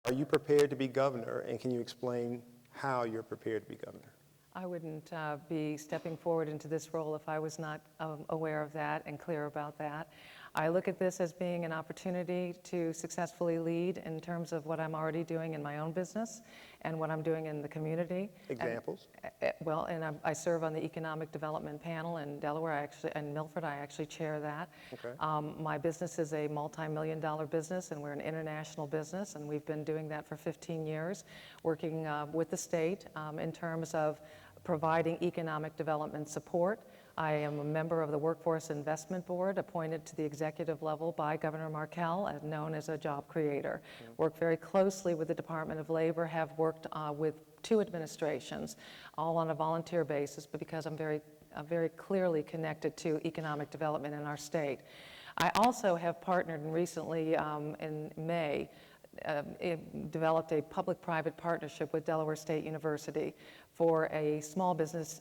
Are you prepared to be governor, and can you explain how you're prepared to be governor? I wouldn't be stepping forward into this role if I was not aware of that and clear about that. I look at this as being an opportunity to successfully lead in terms of what I'm already doing in my own business and what I'm doing in the community. Examples? I serve on the Economic Development Panel in Delaware, and Milford. I actually chair that. Okay. My business is a multi-million-dollar business, and we're an international business, and we've been doing that for 15 years, working with the state in terms of providing economic development support. I am a member of the Workforce Investment Board, appointed to the executive level by Governor Markell, known as a job creator. Work very closely with the Department of Labor, have worked with 2 administrations, all on a volunteer basis, but because I'm very clearly connected to economic development in our state. I also have partnered, and recently in May, developed a public-private partnership with Delaware State University for a small business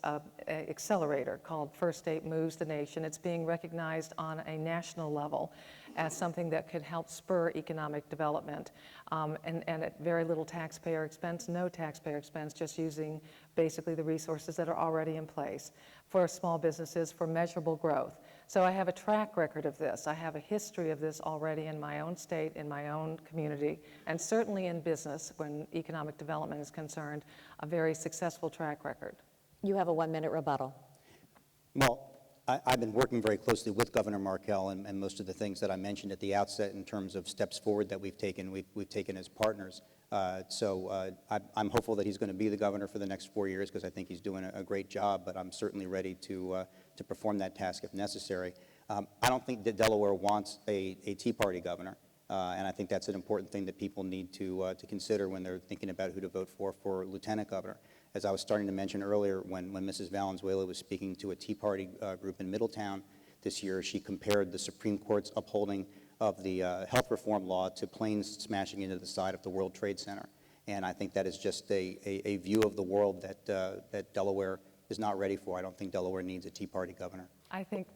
accelerator called First State Moves the Nation. It's being recognized on a national level as something that could help spur economic development and at very little taxpayer expense, no taxpayer expense, just using basically the resources that are already in place for small businesses for measurable growth. So I have a track record of this. I have a history of this already in my own state, in my own community, and certainly in business when economic development is concerned, a very successful track record. You have a 1-minute rebuttal. Well, I've been working very closely with Governor Markell and most of the things that I mentioned at the outset in terms of steps forward that we've taken as partners. I'm hopeful that he's going to be the governor for the next 4 years because I think he's doing a great job, but I'm certainly ready to perform that task if necessary. I don't think that Delaware wants a Tea Party governor, and I think that's an important thing that people need to consider when they're thinking about who to vote for lieutenant governor. As I was starting to mention earlier, when Mrs. Valenzuela was speaking to a Tea Party group in Middletown this year, she compared the Supreme Court's upholding of the health reform law to planes smashing into the side of the World Trade Center. And I think that is just a view of the world that Delaware is not ready for. I don't think Delaware needs a Tea Party governor.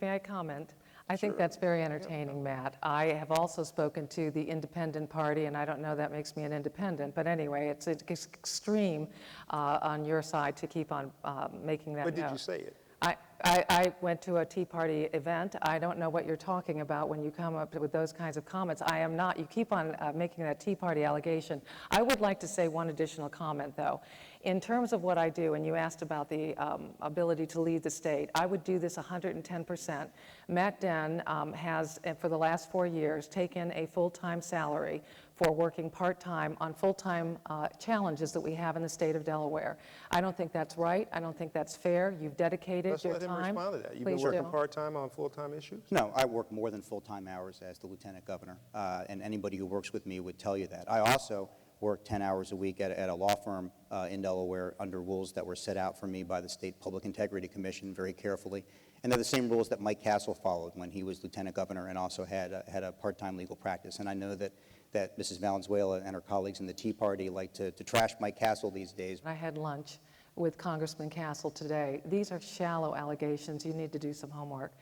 May I comment? I think that's very entertaining, Matt. I have also spoken to the Independent Party, and I don't know that makes me an independent, but anyway, it's extreme on your side to keep on making that But did note. you say it? I went to a Tea Party event. I don't know what you're talking about when you come up with those kinds of comments. I am not. You keep on making that Tea Party allegation. I would like to say one additional comment, though. In terms of what I do, and you asked about the ability to lead the state, I would do this 110%. Matt Denn has, for the last 4 years, taken a full-time salary for working part-time on full-time challenges that we have in the state of Delaware. I don't think that's right. I don't think that's fair. You've dedicated Let's your let him time. respond to that. You've Please been working do. part-time on full-time issues? No, I work more than full-time hours as the lieutenant governor, and anybody who works with me would tell you that. I also work 10 hours a week at a law firm in Delaware under rules that were set out for me by the State Public Integrity Commission very carefully. And they're the same rules that Mike Castle followed when he was lieutenant governor and also had a part-time legal practice. And I know that Mrs. Valenzuela and her colleagues in the Tea Party like to trash Mike Castle these days. I had lunch with Congressman Castle today. These are shallow allegations. You need to do some homework.